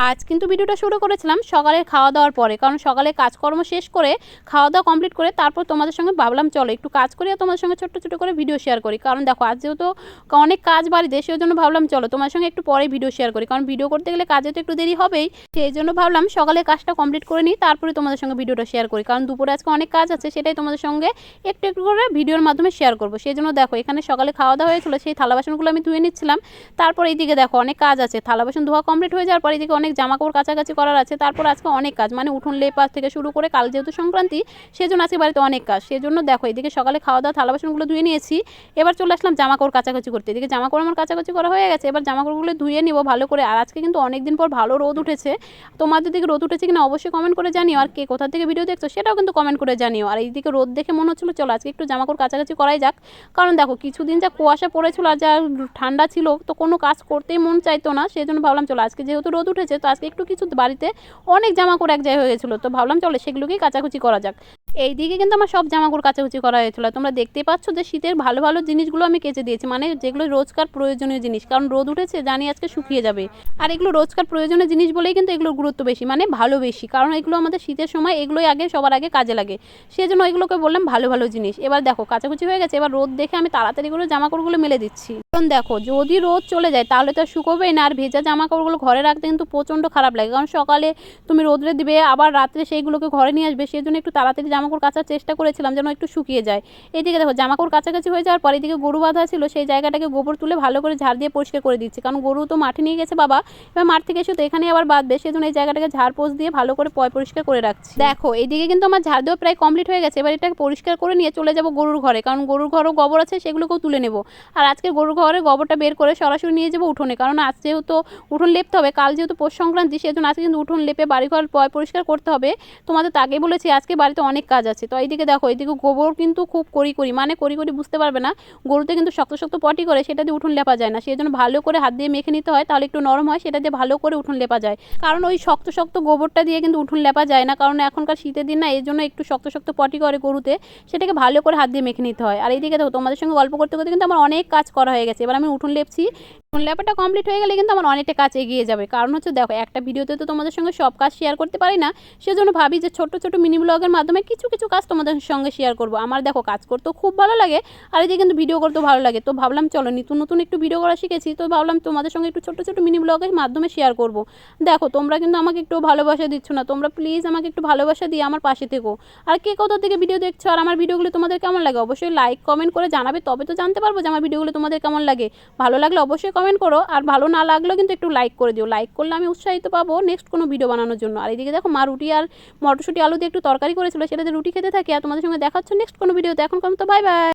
আজ কিন্তু ভিডিওটা শুরু করেছিলাম সকালের খাওয়া দাওয়ার পরে, কারণ সকালে কাজকর্ম শেষ করে খাওয়া দাওয়া কমপ্লিট করে তারপর তোমাদের সঙ্গে ভাবলাম চলো একটু কাজ করি আর তোমাদের সঙ্গে ছোট্ট ছোটো করে ভিডিও শেয়ার করি। কারণ দেখো আজ যেহেতু অনেক কাজ বাড়িতে, সেই জন্য ভাবলাম চলো তোমার সঙ্গে একটু পরে ভিডিও শেয়ার করি, কারণ ভিডিও করতে গেলে কাজে তো একটু দেরি হবেই। সেই জন্য ভাবলাম সকালে কাজটা কমপ্লিট করে নিই, তারপরে তোমাদের সঙ্গে ভিডিওটা শেয়ার করি, কারণ দুপুরে আজকে অনেক কাজ আছে, সেটাই তোমাদের সঙ্গে একটু একটু করে ভিডিওর মাধ্যমে শেয়ার করবো। সেই জন্য দেখো এখানে সকালে খাওয়া দাওয়া হয়েছিল, সেই থালা বাসনগুলো আমি ধুয়ে নিচ্ছিলাম। তারপর এইদিকে দেখো অনেক কাজ আছে, থালা বাসন ধোয়া কমপ্লিট হয়ে যাওয়ার পর এদিকে অনেক জামা কাপড় কাছাকাছি করার আছে। তারপর আজকে অনেক কাজ, মানে উঠোন লেপা থেকে শুরু করে কাল যেহেতু সংক্রান্তি, সেজন্য আজকে বাড়িতে অনেক কাজ। সেজন্য দেখো এদিকে সকালে খাওয়া দাওয়া থালা বাসনগুলো ধুয়ে নিয়েছি, এবার চলে আসলাম জামা কাপড় কাচাকাচি করতে। এদিকে জামা কাপড় আমার কাচাকাচি করা হয়ে গেছে, এবার জামা কাপড়গুলো ধুয়ে নিব ভালো করে। আর আজকে কিন্তু অনেকদিন পর ভালো রোদ উঠেছে, তোমাদের দিকে রোদ উঠেছে কিনা অবশ্যই কমেন্ট করে জানিও, আর কে কোথা থেকে ভিডিও দেখছো সেটাও কিন্তু কমেন্ট করে জানিও। আর এইদিকে রোদ দেখে মনে হচ্ছিল চলো আজকে একটু জামা কাপড় কাচাকাচি করাই যাক, কারণ দেখো কিছুদিন যা কুয়াশা পড়েছিল আর যা ঠান্ডা ছিল, তো কোনো কাজ করতেই মন চাইতো না। সেই জন্য ভাবলাম চলো আজকে যেহেতু রোদ উঠেছে, তো আজকে একটু কিছু বাড়িতে অনেক জামা কাপড় এক জায়গায় হয়ে গেছিলো, তো ভাবলাম চলো সেগুলোকেই কাচাকুচি করা যাক। এইদিকে কিন্তু আমার সব জামা কাপড় কাচাকুচি করা হয়েছিল। তোমরা দেখতেই পাচ্ছ যে শীতের ভালো ভালো জিনিসগুলো আমি কেচে দিয়েছি, মানে যেগুলো রোজকার প্রয়োজনীয় জিনিস, কারণ রোদ উঠেছে জানি আজকে শুকিয়ে যাবে। আর এগুলো রোজকার প্রয়োজনীয় জিনিস বলেই কিন্তু এগুলোর গুরুত্ব বেশি, মানে ভালো বেশি, কারণ এগুলো আমাদের শীতের সময় এগুলোই আগে সবার আগে কাজে লাগে। সেই জন্য এগুলোকে বললাম ভালো ভালো জিনিস। এবার দেখো কাচাকুচি হয়ে গেছে, এবার রোদ দেখে আমি তাড়াতাড়ি করে জামা কাপড়গুলো মেলে দিচ্ছি। কারণ দেখো যদি রোদ চলে যায় তাহলে তো আর শুকোবেই না, আর ভেজা জামা কাপড়গুলো ঘরে রাখতে কিন্তু প্রচণ্ড খারাপ লাগে, কারণ সকালে তুমি রোদরে দিবে আবার রাত্রে সেইগুলোকে ঘরে নিয়ে আসবে। সেই জন্য একটু তাড়াতাড়ি জামাকাপড় কাচার চেষ্টা করেছিলাম যেন একটু শুকিয়ে যায়। এইদিকে দেখো জামাকাপড় কাছাকাছি হয়ে যাওয়ার পর এদিকে গরু বাঁধা ছিল, সেই জায়গাটাকে গোবর তুলে ভালো করে ঝাড় দিয়ে পরিষ্কার করে দিচ্ছি, কারণ গরু তো মাঠে নিয়ে গেছে বাবা, এবার মাঠ থেকে এসে তো এখানে আবার বাঁধবে। সেই জন্য এই জায়গাটাকে ঝাড় পোছ দিয়ে ভালো করে পরিষ্কার করে রাখছি। দেখো এইদিকে কিন্তু আমার ঝাড় দেওয়া প্রায় কমপ্লিট হয়ে গেছে, এবার এটাকে পরিষ্কার করে নিয়ে চলে যাব গরুর ঘরে, কারণ গরুর ঘরও গোবর আছে সেগুলোকেও তুলে নেব। আর আজকে গরুর ঘরে গোবরটা বের করে সরাসরি নিয়ে যাবো উঠোনে, কারণ আজ যেহেতু উঠোন লেপতে হবে, কাল যেহেতু পৌষ সংক্রান্তি, সেজন্য আজকে কিন্তু উঠোন লেপে বাড়িঘর পরিষ্কার করতে হবে। তোমাদের তো আগেই বলেছি আজকে বাড়িতে অনেক কাজ আছে। তো এইদিকে দেখো এইদিকে গোবর কিন্তু খুব করি মানে করি বুঝতে পারবে না, গরুতে কিন্তু শক্ত শক্ত পটি করে, সেটা দিয়ে উঠোন লেপা যায় না। সেই জন্য ভালো করে হাত দিয়ে মেখে নিতে হয়, তাহলে একটু নরম হয়, সেটা দিয়ে ভালো করে উঠোন লেপা যায়। কারণ ওই শক্ত শক্ত গোবরটা দিয়ে কিন্তু উঠোন লেপা যায় না, কারণ এখনকার শীতের দিন না, এই জন্য একটু শক্ত শক্ত পটি করে গরুতে, সেটাকে ভালো করে হাত দিয়ে মেখে নিতে হয়। আর এইদিকে দেখো তোমাদের সঙ্গে গল্প করতে করতে কিন্তু আমার অনেক কাজ করা হয়ে গেছে, এবার আমি উঠোন লেপছি। উঠোন লেপাটা কমপ্লিট হয়ে গেলে কিন্তু আমার অনেকটা কাজ এগিয়ে যাবে, কারণ হচ্ছে দেখো একটা ভিডিওতে তো তোমাদের সঙ্গে সব কাজ শেয়ার করতে পারি না, সেজন্য ভাবি যে ছোট ছোট মিনি ব্লগের মাধ্যমে কিছু কিছু কাজ তোমাদের সঙ্গে শেয়ার করব। আমার দেখো কাজ করতেও খুব ভালো লাগে, আর এদিকে কিন্তু ভিডিও করতেও ভালো লাগে। তো ভাবলাম চলো নতুন নতুন একটু ভিডিও করা শিখেছি, তো ভাবলাম তোমাদের সঙ্গে একটু ছোট ছোট মিনি ব্লগের মাধ্যমে শেয়ার করব। দেখো তোমরা কিন্তু আমাকে একটু ভালোবাসা দিচ্ছ না, তোমরা প্লিজ আমাকে একটু ভালোবাসা দিয়ে আমার পাশে থেকো। আর কে কোথা থেকে ভিডিও দেখছো আর আমার ভিডিওগুলো তোমাদের কেমন লাগে অবশ্যই লাইক কমেন্ট করে জানাবে, তবে তো জানতে পারবো যে আমার ভিডিওগুলো তোমাদের কেমন লাগে। ভালো লাগলে অবশ্যই কমেন্ট করো, আর ভালো না লাগলেও কিন্তু একটু লাইক করে দিও, লাইক করলে আমি উৎসাহিত পাবো নেক্সট কোনো ভিডিও বানানোর জন্য। আর এদিকে দেখো মা রুটি আর মটরশুঁটি আলু দিয়ে একটু তরকারি করেছিল, সেটা দিয়ে রুটি খেতে থাকি। আর তোমাদের সঙ্গে দেখা হচ্ছে নেক্সট কোনো ভিডিওতে। এখন তো বাই বাই।